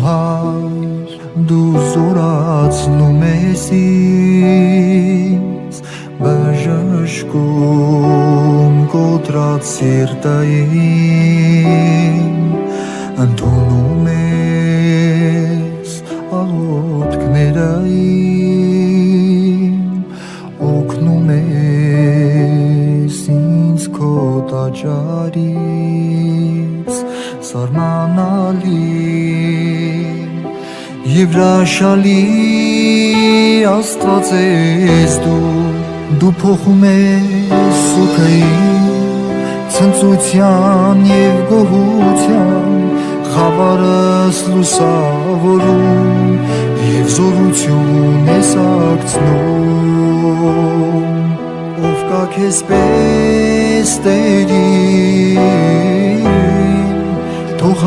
հայր դու զորացնում ես ինձ բժշկում կոտրած սիրտային ընդունում ես աղոթքները իմ օգնում ես ինձ քո տաճարից սարմանալի և հրաշալի Աստված ես դու փոխում ես սուգը իմ ցնծության և գոհության խավարս լուսավորում և զորություն ես ակցնում ով կա քեզ պես Տերին թող